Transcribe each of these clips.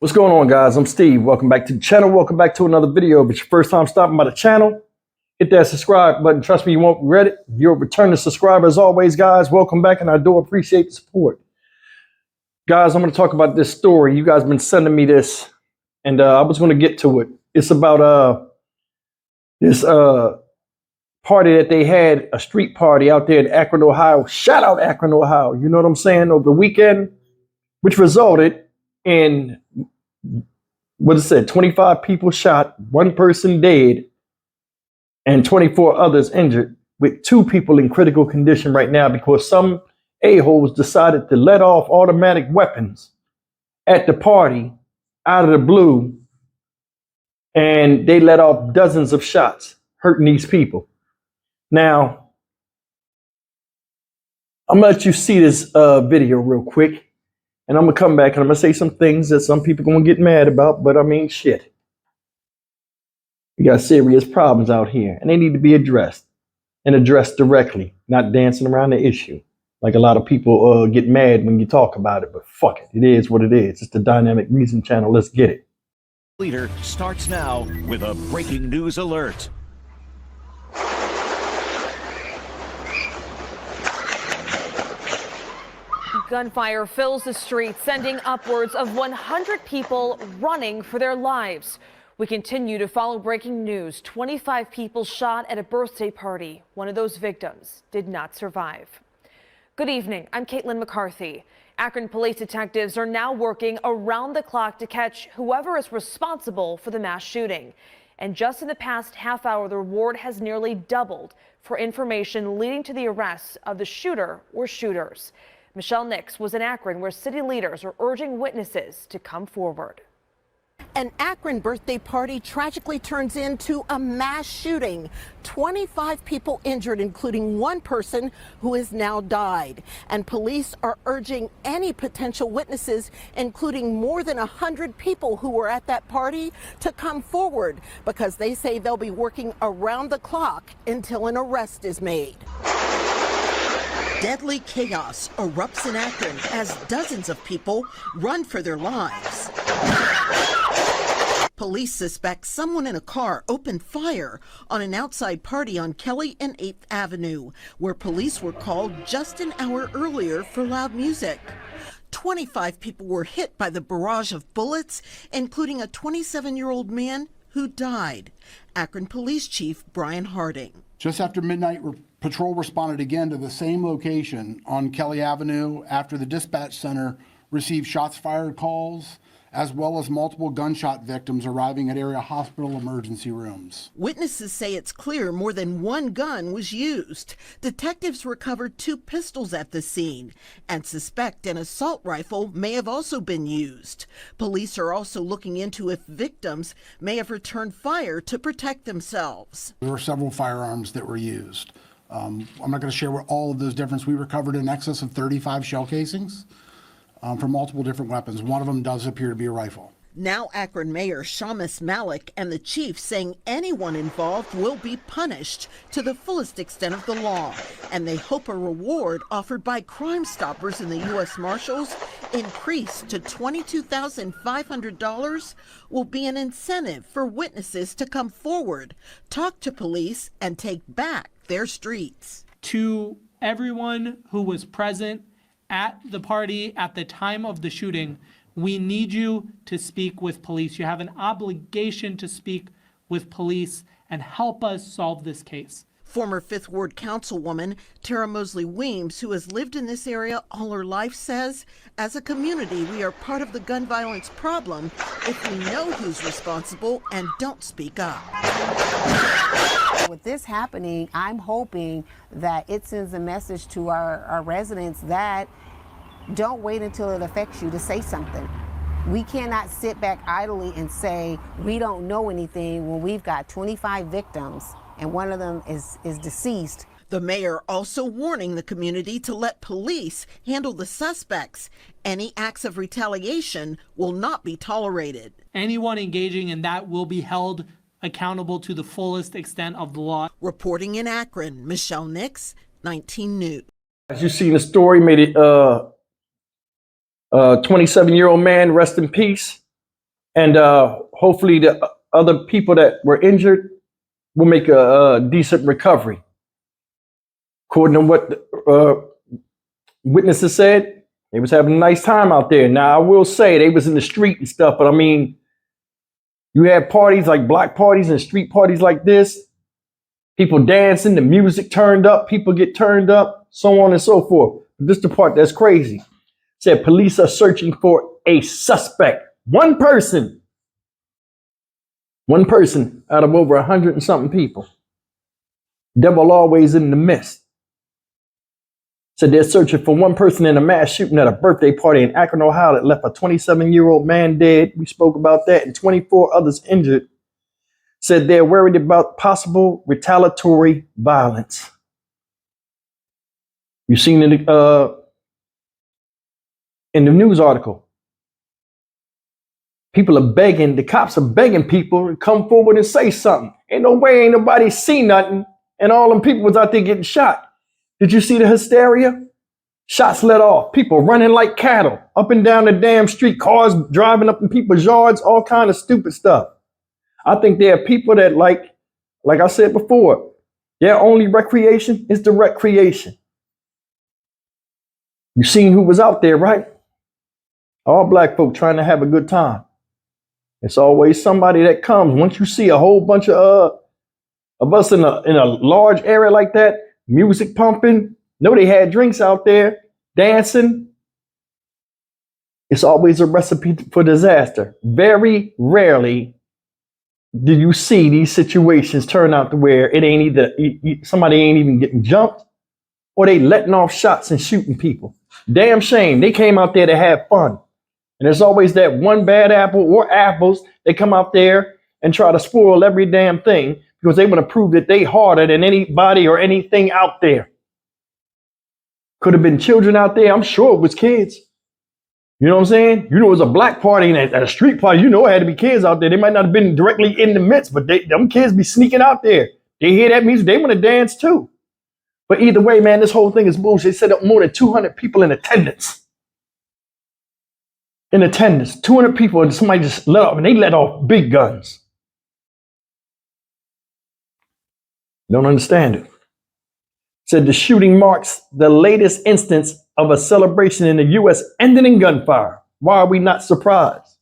What's going on, guys? I'm Steve. Welcome back to the channel. Welcome back to another video. If it's your first time stopping by the channel, hit that subscribe button. Trust me, you won't regret it. You're a returning subscriber as always, guys. Welcome back, and I do appreciate the support. Guys, I'm going to talk about this story. You guys have been sending me this, and I was going to get to it. It's about this party that they had, a street party out there in Akron, Ohio. Shout out Akron, Ohio. You know what I'm saying? Over the weekend, which resulted in, what it said, 25 people shot, one person dead, and 24 others injured, with 2 people in critical condition right now because some a-holes decided to let off automatic weapons at the party out of the blue, and they let off dozens of shots, hurting these people. Now, I'm gonna let you see this video real quick. And I'm going to come back and I'm going to say some things that some people are going to get mad about, but I mean, shit. We got serious problems out here and they need to be addressed and addressed directly, not dancing around the issue. Like a lot of people get mad when you talk about it, but fuck it. It is what it is. It's the Dynamic Reason channel. Let's get it. Leader starts now with a breaking news alert. Gunfire fills the streets, sending upwards of 100 people running for their lives. We continue to follow breaking news. 25 people shot at a birthday party. One of those victims did not survive. Good evening. I'm Caitlin McCarthy. Akron police detectives are now working around the clock to catch whoever is responsible for the mass shooting. And just in the past half hour, the reward has nearly doubled for information leading to the arrest of the shooter or shooters. Michelle Nix was in Akron, where city leaders are urging witnesses to come forward. An Akron birthday party tragically turns into a mass shooting. 25 people injured, including one person who has now died. And police are urging any potential witnesses, including more than 100 people who were at that party, to come forward because they say they'll be working around the clock until an arrest is made. Deadly chaos erupts in Akron as dozens of people run for their lives. Police suspect someone in a car opened fire on an outside party on Kelly and 8th Avenue, where police were called just an hour earlier for loud music. 25 people were hit by the barrage of bullets, including a 27-year-old man who died. Akron Police Chief Brian Harding. Just after midnight, patrol responded again to the same location on Kelly Avenue after the dispatch center received shots fired calls, as well as multiple gunshot victims arriving at area hospital emergency rooms. Witnesses say it's clear more than one gun was used. Detectives recovered 2 pistols at the scene and suspect an assault rifle may have also been used. Police are also looking into if victims may have returned fire to protect themselves. There were several firearms that were used. I'm not going to share all of those differences. We recovered in excess of 35 shell casings from multiple different weapons. One of them does appear to be a rifle. Now Akron Mayor Shamus Malik and the chief saying anyone involved will be punished to the fullest extent of the law. And they hope a reward offered by Crime Stoppers and the U.S. Marshals increased to $22,500 will be an incentive for witnesses to come forward, talk to police, and take back their streets. To everyone who was present at the party at the time of the shooting, we need you to speak with police. You have an obligation to speak with police and help us solve this case. Former 5th Ward Councilwoman Tara Mosley Weems, who has lived in this area all her life, says, as a community, we are part of the gun violence problem if we know who's responsible and don't speak up. With this happening, I'm hoping that it sends a message to our residents that don't wait until it affects you to say something. We cannot sit back idly and say we don't know anything when we've got 25 victims and one of them is deceased. The mayor also warning the community to let police handle the suspects. Any acts of retaliation will not be tolerated. Anyone engaging in that will be held accountable to the fullest extent of the law. Reporting in Akron, Michelle Nix, 19 News. As you've seen the story, made it 27-year-old man, rest in peace. And hopefully the other people that were injured will make a decent recovery. According to what witnesses said, they was having a nice time out there. Now, I will say they was in the street and stuff, but I mean, you have parties like block parties and street parties like this, people dancing, the music turned up, people get turned up, so on and so forth. But this is the part that's crazy. Said police are searching for a suspect. One person out of over 100 and something people. Devil always in the midst. Said they're searching for one person in a mass shooting at a birthday party in Akron, Ohio that left a 27-year-old man dead. We spoke about that, and 24 others injured. Said they're worried about possible retaliatory violence. You seen in the news article. People are begging, the cops are begging people to come forward and say something. Ain't no way, ain't nobody see nothing. And all them people was out there getting shot. Did you see the hysteria? Shots let off, people running like cattle up and down the damn street, cars driving up in people's yards, all kind of stupid stuff. I think there are people that like I said before, their only recreation is the recreation. You seen who was out there, right? All black folk trying to have a good time. It's always somebody that comes. Once you see a whole bunch of us in a large area like that, music pumping, know they had drinks out there, dancing. It's always a recipe for disaster. Very rarely do you see these situations turn out to where it ain't either somebody ain't even getting jumped or they letting off shots and shooting people. Damn shame. They came out there to have fun. And there's always that one bad apple or apples. They come out there and try to spoil every damn thing because they want to prove that they harder than anybody or anything out there. Could have been children out there. I'm sure it was kids. You know what I'm saying? You know, it was a black party and at a street party, you know, it had to be kids out there. They might not have been directly in the midst, but them kids be sneaking out there. They hear that music. They want to dance too. But either way, man, this whole thing is bullshit. They said up more than 200 people in attendance. 200 people, and somebody just let off, and they let off big guns. Don't understand it. Said the shooting marks the latest instance of a celebration in the U.S. ending in gunfire. Why are we not surprised?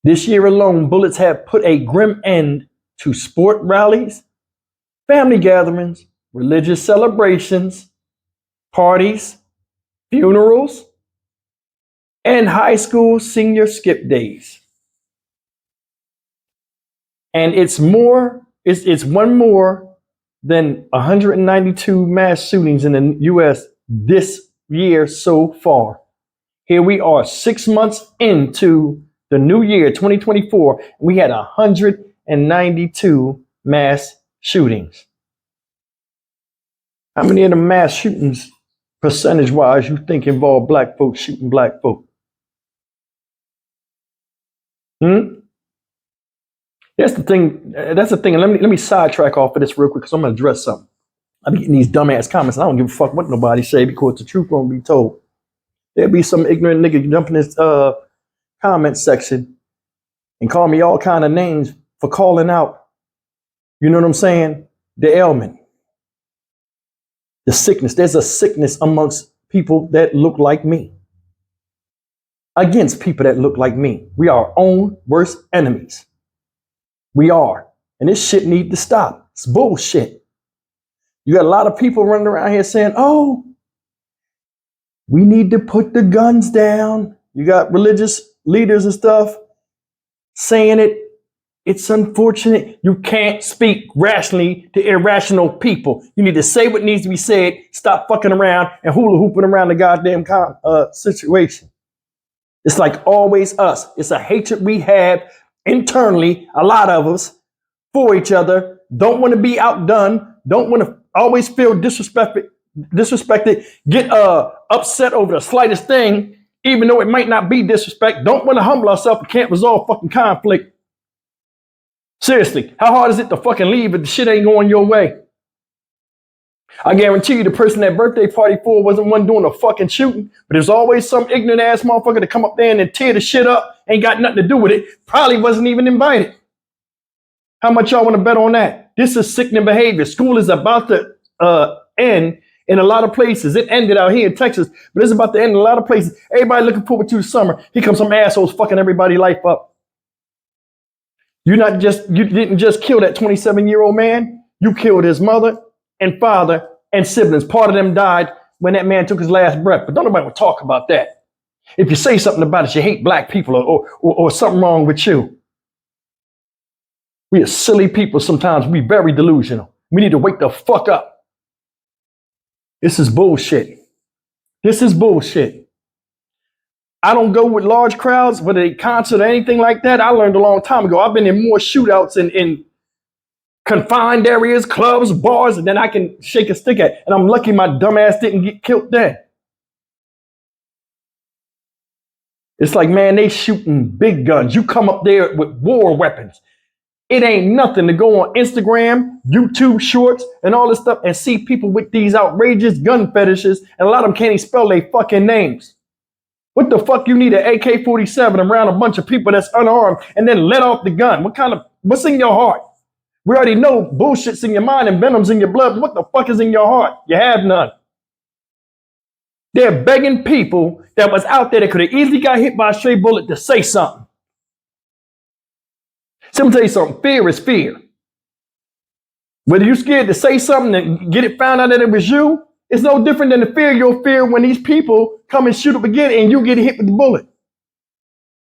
This year alone, bullets have put a grim end to sport rallies, family gatherings, religious celebrations, parties, funerals, and high school senior skip days. And it's one more than 192 mass shootings in the U.S. this year so far. Here we are 6 months into the new year, 2024, and we had 192 mass shootings. How many of the mass shootings, percentage-wise, you think involve black folks shooting black folk? That's the thing. That's the thing. And let me sidetrack off of this real quick because I'm going to address something. I'm getting these dumbass comments, and I don't give a fuck what nobody say because the truth won't be told. There'll be some ignorant nigga jump in this comment section and call me all kind of names for calling out, you know what I'm saying, the ailment, the sickness. There's a sickness amongst people that look like me. Against people that look like me. We are our own worst enemies. We are. And this shit need to stop. It's bullshit. You got a lot of people running around here saying, oh, we need to put the guns down. You got religious leaders and stuff saying it. It's unfortunate. You can't speak rationally to irrational people. You need to say what needs to be said. Stop fucking around and hula hooping around the goddamn situation. It's like always us. It's a hatred we have internally, a lot of us, for each other. Don't want to be outdone. Don't want to always feel disrespected, get upset over the slightest thing, even though it might not be disrespect. Don't want to humble ourselves and can't resolve fucking conflict. Seriously, how hard is it to fucking leave if the shit ain't going your way? I guarantee you the person that birthday party for wasn't one doing a fucking shooting, but there's always some ignorant ass motherfucker to come up there and then tear the shit up ain't got nothing to do with it, probably wasn't even invited. How much y'all want to bet on that? This is sickening behavior. School is about to end in a lot of places. It ended out here in Texas, but it's about to end in a lot of places. Everybody looking forward to the summer. Here comes some assholes fucking everybody's life up. You didn't just kill that 27-year-old man. You killed his mother and father and siblings. Part of them died when that man took his last breath. But don't nobody want to talk about that. If you say something about it, you hate black people or something wrong with you. We are silly people sometimes. We very delusional. We need to wake the fuck up. This is bullshit. This is bullshit. I don't go with large crowds, whether they concert or anything like that. I learned a long time ago. I've been in more shootouts in confined areas, clubs, bars, than I can shake a stick at. And I'm lucky my dumb ass didn't get killed there. It's like, man, they shooting big guns. You come up there with war weapons. It ain't nothing to go on Instagram, YouTube shorts, and all this stuff and see people with these outrageous gun fetishes. And a lot of them can't even spell their fucking names. What the fuck you need an AK-47 around a bunch of people that's unarmed and then let off the gun? What's in your heart? We already know bullshit's in your mind and venom's in your blood. What the fuck is in your heart? You have none. They're begging people that was out there that could have easily got hit by a stray bullet to say something. So I'm gonna tell you something. Fear is fear. Whether you're scared to say something and get it found out that it was you, it's no different than the fear you'll fear when these people come and shoot up again and you get hit with the bullet.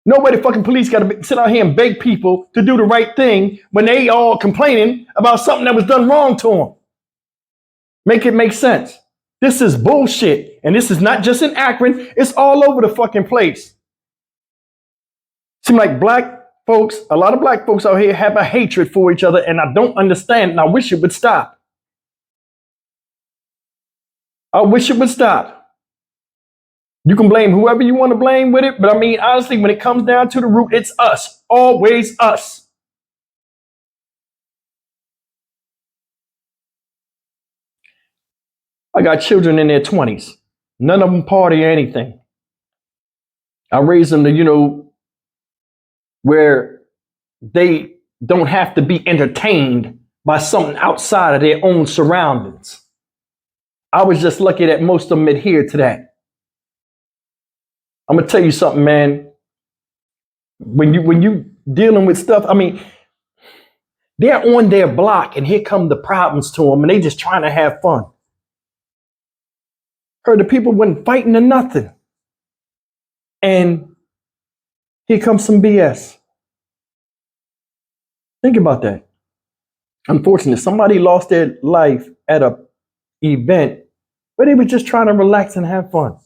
No way the fucking police got to sit out here and beg people to do the right thing when they all complaining about something that was done wrong to them. Make it make sense. This is bullshit. And this is not just in Akron. It's all over the fucking place. Seems like black folks, a lot of black folks out here have a hatred for each other, and I don't understand, and I wish it would stop. I wish it would stop. You can blame whoever you want to blame with it, but I mean, honestly, when it comes down to the root, it's us. Always us. I got children in their 20s. None of them party or anything. I raised them to, where they don't have to be entertained by something outside of their own surroundings. I was just lucky that most of them adhere to that. I'm gonna tell you something, man. When you dealing with stuff, I mean, they're on their block and here come the problems to them and they just trying to have fun. Heard the people wasn't fighting or nothing. And here comes some BS. Think about that. Unfortunately, somebody lost their life at a event where they were just trying to relax and have fun.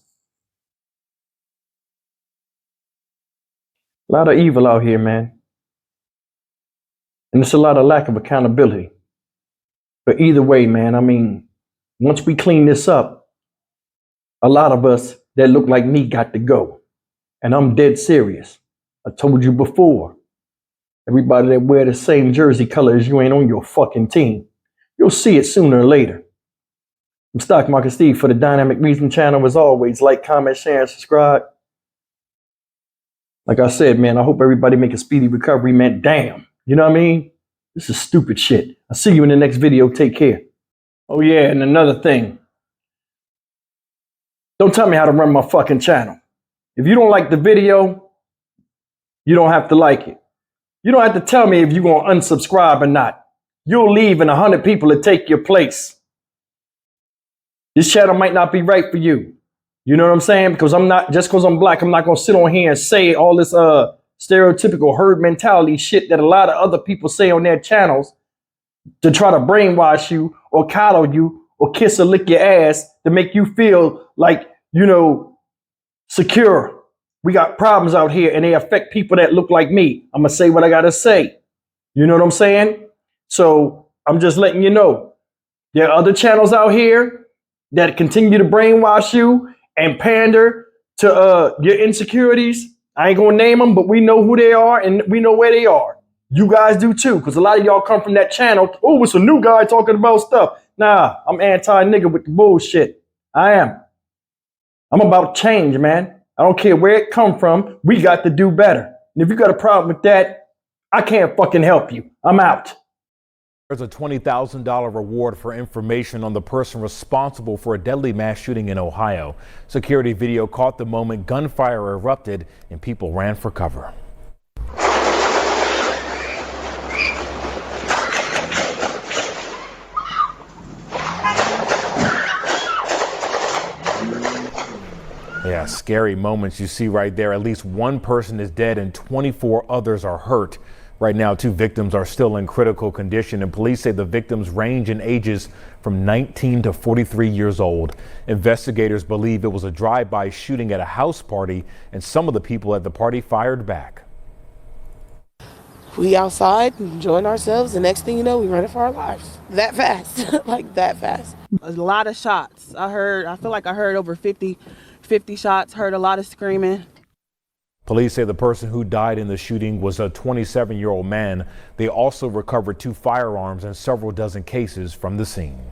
A lot of evil out here, man. And it's a lot of lack of accountability. But either way, man, I mean, once we clean this up, a lot of us that look like me got to go. And I'm dead serious. I told you before, everybody that wear the same jersey color as you ain't on your fucking team. You'll see it sooner or later. I'm Stock Market Steve for the Dynamic Reason channel. As always, like, comment, share, and subscribe. Like I said, man, I hope everybody make a speedy recovery, man. Damn. You know what I mean? This is stupid shit. I'll see you in the next video. Take care. Oh, yeah, and another thing. Don't tell me how to run my fucking channel. If you don't like the video, you don't have to like it. You don't have to tell me if you're going to unsubscribe or not. You'll leave and 100 people to take your place. This channel might not be right for you. You know what I'm saying? Because just because I'm black, I'm not going to sit on here and say all this stereotypical herd mentality shit that a lot of other people say on their channels to try to brainwash you or coddle you or kiss or lick your ass to make you feel like, secure. We got problems out here and they affect people that look like me. I'm going to say what I got to say. You know what I'm saying? So I'm just letting you know. There are other channels out here that continue to brainwash you and pander to your insecurities. I ain't gonna name them, but we know who they are and we know where they are. You guys do too, because a lot of y'all come from that channel. Oh, it's a new guy talking about stuff. Nah, I'm anti-nigga with the bullshit. I am. I'm about change, man. I don't care where it come from. We got to do better. And if you got a problem with that, I can't fucking help you. I'm out. There's a $20,000 reward for information on the person responsible for a deadly mass shooting in Ohio. Security video caught the moment gunfire erupted and people ran for cover. Yeah, scary moments you see right there. At least one person is dead and 24 others are hurt. Right now, 2 victims are still in critical condition, and police say the victims range in ages from 19 to 43 years old. Investigators believe it was a drive-by shooting at a house party, and some of the people at the party fired back. We outside enjoying ourselves. The next thing you know, we running for our lives. That fast, like that fast. A lot of shots. I feel like I heard over 50 shots, heard a lot of screaming. Police say the person who died in the shooting was a 27-year-old man. They also recovered 2 firearms and several dozen cases from the scene.